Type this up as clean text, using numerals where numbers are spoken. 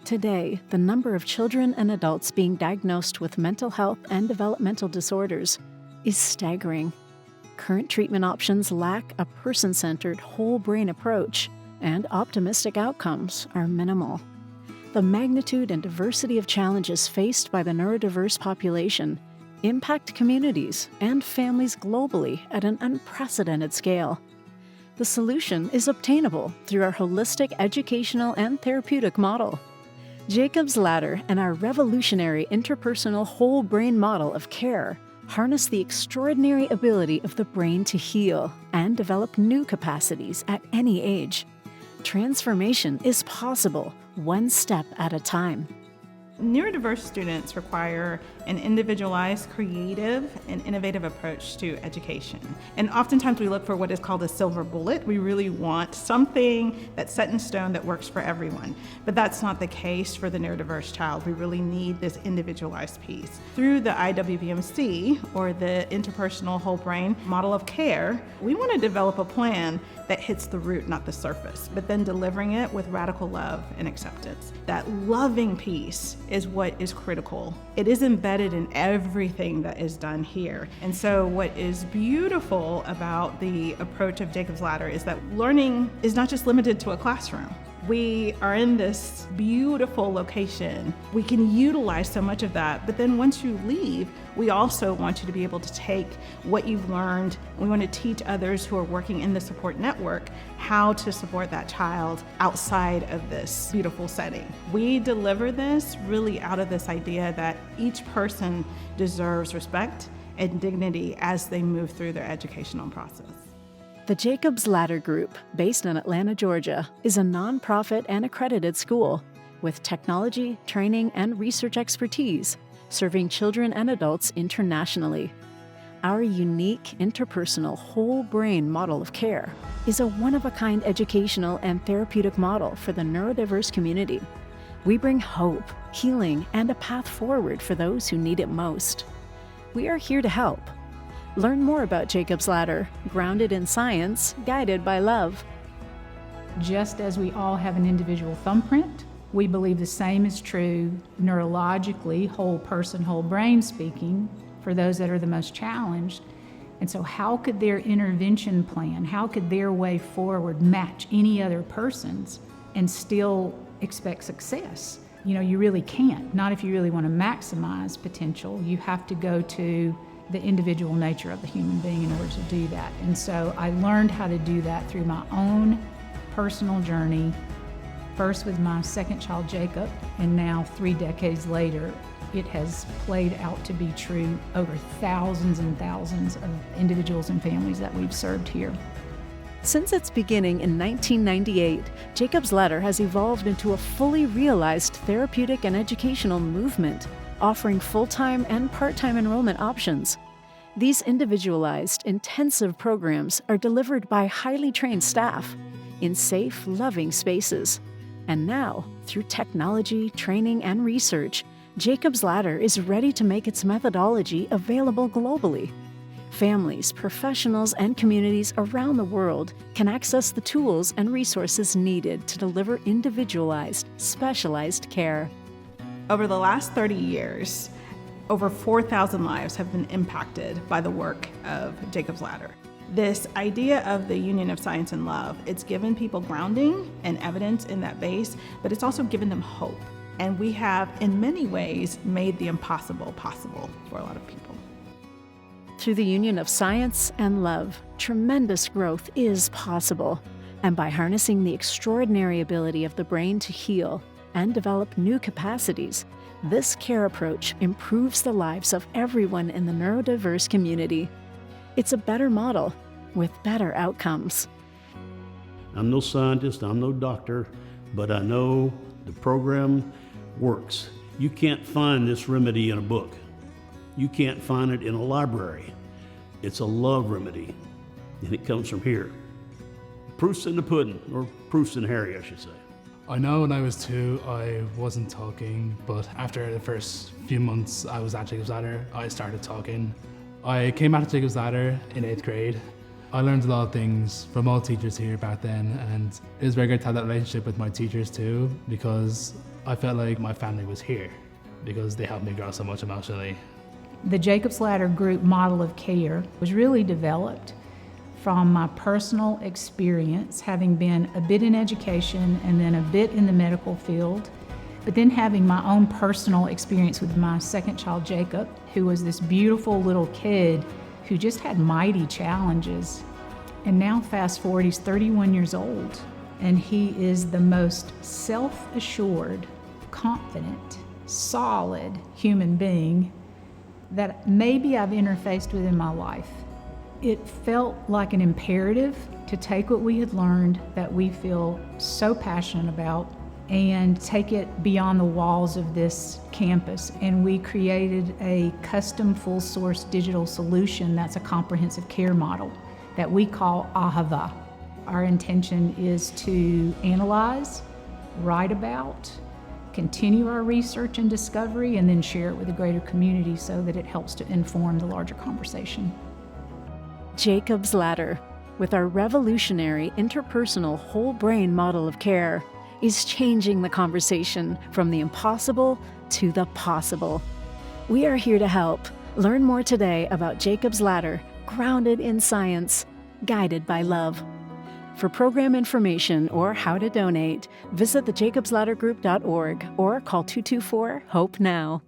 Today, the number of children and adults being diagnosed with mental health and developmental disorders is staggering. Current treatment options lack a person-centered whole brain approach, and optimistic outcomes are minimal. The magnitude and diversity of challenges faced by the neurodiverse population impact communities and families globally at an unprecedented scale. The solution is obtainable through our holistic educational and therapeutic model. Jacob's Ladder and our revolutionary interpersonal whole brain model of care harness the extraordinary ability of the brain to heal and develop new capacities at any age. Transformation is possible, one step at a time. Neurodiverse students require an individualized, creative, and innovative approach to education. And oftentimes we look for what is called a silver bullet. We really want something that's set in stone that works for everyone. But that's not the case for the neurodiverse child. We really need this individualized piece. Through the IWBMC, or the Interpersonal Whole Brain Model of Care, we want to develop a plan that hits the root, not the surface, but then delivering it with radical love and acceptance. That loving piece is what is critical. It is embedded in everything that is done here. And so what is beautiful about the approach of Jacob's Ladder is that learning is not just limited to a classroom. We are in this beautiful location. We can utilize so much of that, but then once you leave, we also want you to be able to take what you've learned. We want to teach others who are working in the support network how to support that child outside of this beautiful setting. We deliver this really out of this idea that each person deserves respect and dignity as they move through their educational process. The Jacob's Ladder Group, based in Atlanta, Georgia, is a nonprofit and accredited school with technology, training, and research expertise, serving children and adults internationally. Our unique interpersonal whole brain model of care is a one-of-a-kind educational and therapeutic model for the neurodiverse community. We bring hope, healing, and a path forward for those who need it most. We are here to help. Learn more about Jacob's Ladder, grounded in science, guided by love. Just as we all have an individual thumbprint, we believe the same is true neurologically, whole person, whole brain speaking, for those that are the most challenged. And so how could their intervention plan, how could their way forward match any other person's and still expect success? You really can't. Not if you really want to maximize potential. You have to go to the individual nature of the human being in order to do that. And so I learned how to do that through my own personal journey, first with my second child, Jacob, and now 3 decades later, it has played out to be true over thousands and thousands of individuals and families that we've served here. Since its beginning in 1998, Jacob's Ladder has evolved into a fully realized therapeutic and educational movement, offering full-time and part-time enrollment options. These individualized, intensive programs are delivered by highly trained staff in safe, loving spaces. And now, through technology, training, and research, Jacob's Ladder is ready to make its methodology available globally. Families, professionals, and communities around the world can access the tools and resources needed to deliver individualized, specialized care. Over the last 30 years, over 4,000 lives have been impacted by the work of Jacob's Ladder. This idea of the union of science and love, it's given people grounding and evidence in that base, but it's also given them hope. And we have, in many ways, made the impossible possible for a lot of people. Through the union of science and love, tremendous growth is possible. And by harnessing the extraordinary ability of the brain to heal and develop new capacities, this care approach improves the lives of everyone in the neurodiverse community. It's a better model with better outcomes. I'm no scientist, I'm no doctor, but I know the program works. You can't find this remedy in a book. You can't find it in a library. It's a love remedy, and it comes from here. Proof's in the pudding, or proof's in Harry, I should say. I know when I was 2, I wasn't talking, but after the first few months I was at Jacob's Ladder, I started talking. I came out of Jacob's Ladder in 8th grade. I learned a lot of things from all teachers here back then, and it was very good to have that relationship with my teachers too, because I felt like my family was here because they helped me grow so much emotionally. The Jacob's Ladder group model of care was really developed from my personal experience, having been a bit in education and then a bit in the medical field, but then having my own personal experience with my second child, Jacob, who was this beautiful little kid who just had mighty challenges. And now fast forward, he's 31 years old, and he is the most self-assured, confident, solid human being that maybe I've interfaced with in my life. It felt like an imperative to take what we had learned that we feel so passionate about and take it beyond the walls of this campus. And we created a custom full source digital solution that's a comprehensive care model that we call Ahava. Our intention is to analyze, write about, continue our research and discovery, and then share it with the greater community so that it helps to inform the larger conversation. Jacob's Ladder, with our revolutionary interpersonal whole brain model of care, is changing the conversation from the impossible to the possible. We are here to help. Learn more today about Jacob's Ladder, grounded in science, guided by love. For program information or how to donate, visit thejacobsladdergroup.org or call 224-HOPE-NOW.